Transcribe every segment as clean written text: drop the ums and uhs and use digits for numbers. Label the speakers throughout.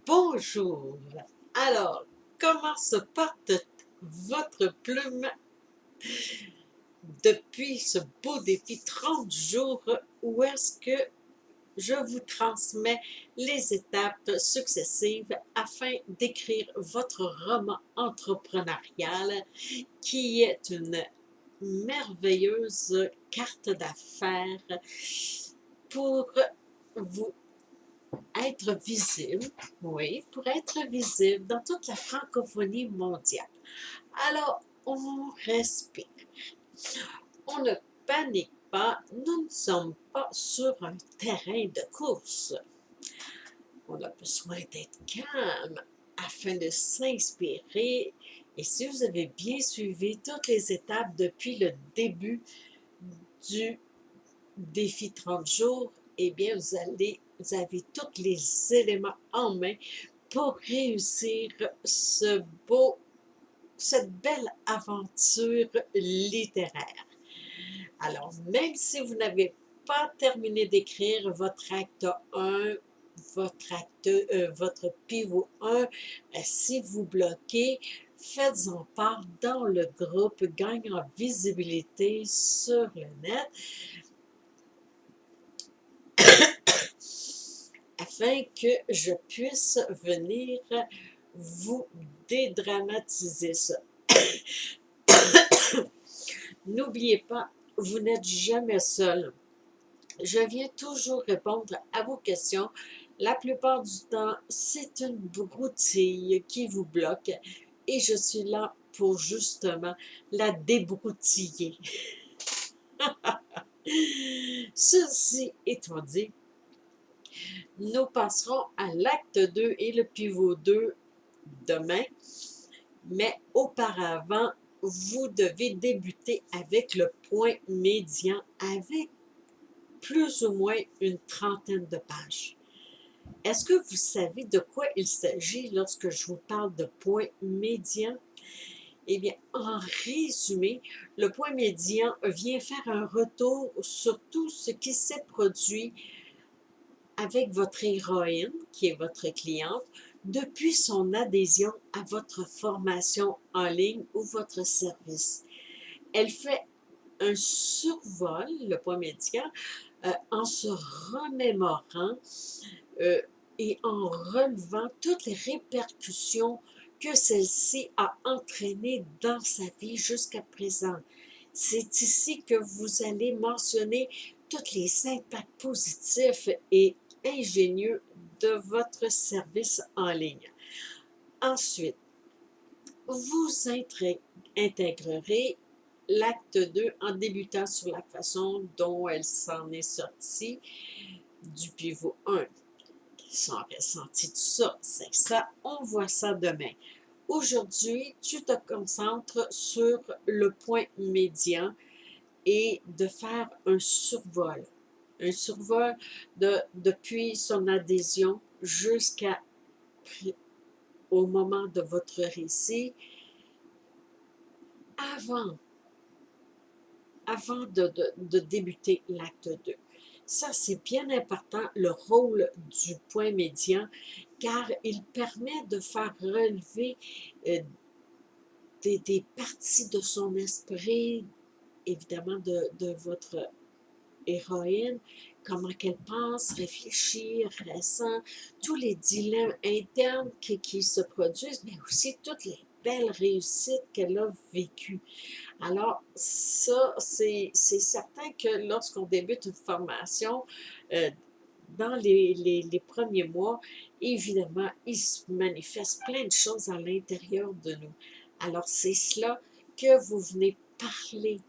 Speaker 1: Bonjour. Alors, comment se porte votre plume depuis ce beau défi 30 jours où est-ce que je vous transmets les étapes successives afin d'écrire votre roman entrepreneurial qui est une merveilleuse carte d'affaires pour vous être visible, oui, pour être visible dans toute la francophonie mondiale. Alors, on respire. On ne panique pas. Nous ne sommes pas sur un terrain de course. On a besoin d'être calme afin de s'inspirer. Et si vous avez bien suivi toutes les étapes depuis le début du défi 30 jours, eh bien, vous avez tous les éléments en main pour réussir cette belle aventure littéraire. Alors, même si vous n'avez pas terminé d'écrire votre acte 1, votre pivot 1, si vous bloquez, faites-en part dans le groupe Gagne en visibilité sur le net afin que je puisse venir vous dédramatiser ça. N'oubliez pas, vous n'êtes jamais seul. Je viens toujours répondre à vos questions. La plupart du temps, c'est une broutille qui vous bloque et je suis là pour justement la débroutiller. Ceci étant dit, nous passerons à l'acte 2 et le pivot 2 demain, mais auparavant, vous devez débuter avec le point médian avec plus ou moins une trentaine de pages. Est-ce que vous savez de quoi il s'agit lorsque je vous parle de point médian? Eh bien, en résumé, le point médian vient faire un retour sur tout ce qui s'est produit avec votre héroïne, qui est votre cliente, depuis son adhésion à votre formation en ligne ou votre service. Elle fait un survol, le point médian, en se remémorant et en relevant toutes les répercussions que celle-ci a entraînées dans sa vie jusqu'à présent. C'est ici que vous allez mentionner tous les impacts positifs et ingénieux de votre service en ligne. Ensuite, vous intégrerez l'acte 2 en débutant sur la façon dont elle s'en est sortie du pivot 1. Son ressenti de ça, c'est ça, on voit ça demain. Aujourd'hui, tu te concentres sur le point médian et de faire un survol. Un survol depuis son adhésion au moment de votre récit, avant, avant de débuter l'acte 2. Ça, c'est bien important, le rôle du point médian, car il permet de faire relever des parties de son esprit, évidemment de votre héroïne, comment qu'elle pense, réfléchit, ressent, tous les dilemmes internes qui se produisent, mais aussi toutes les belles réussites qu'elle a vécues. Alors, ça, c'est certain que lorsqu'on débute une formation, euh, dans les premiers mois, évidemment, il se manifeste plein de choses à l'intérieur de nous. Alors, c'est cela que vous venez parler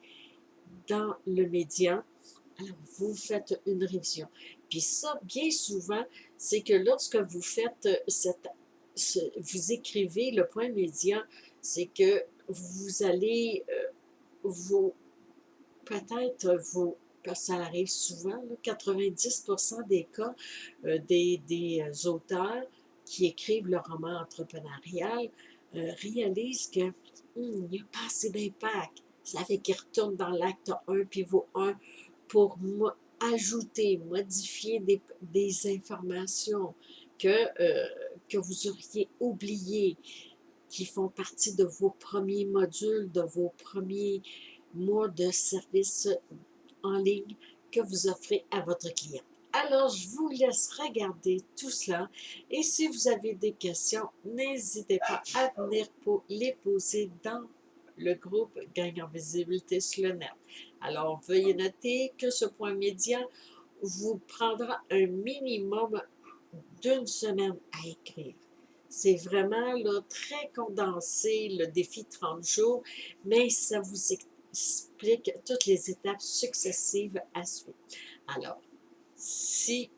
Speaker 1: dans le médian. Alors, vous faites une révision. Puis ça, bien souvent, c'est que lorsque vous faites vous écrivez le point médian, c'est que vous allez vous, peut-être vous, parce que ça arrive souvent, là, 90% des cas, des auteurs qui écrivent le roman entrepreneurial réalisent que il n'y a pas assez d'impact. Ça fait qu'ils retournent dans l'acte 1, pivot 1, pour ajouter, modifier des informations. que vous auriez oublié, qui font partie de vos premiers modules, de vos premiers mois de service en ligne que vous offrez à votre client. Alors, je vous laisse regarder tout cela et si vous avez des questions, n'hésitez pas à venir les poser dans le groupe Gagne en visibilité sur le net. Alors, veuillez noter que ce point médian vous prendra un minimum d'une semaine à écrire. C'est vraiment là, très condensé, le défi 30 jours, mais ça vous explique toutes les étapes successives à suivre. Alors, si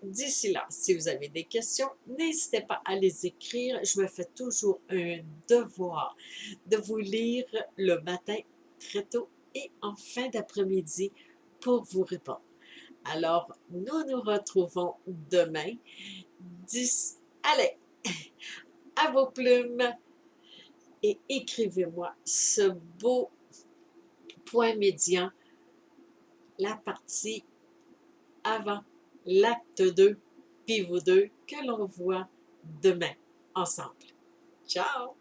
Speaker 1: d'ici là, si vous avez des questions, n'hésitez pas à les écrire. Je me fais toujours un devoir de vous lire le matin très tôt et en fin d'après-midi pour vous répondre. Alors, nous nous retrouvons demain. Allez, à vos plumes et écrivez-moi ce beau point médian, la partie avant l'acte 2, pivot 2, que l'on voit demain ensemble. Ciao!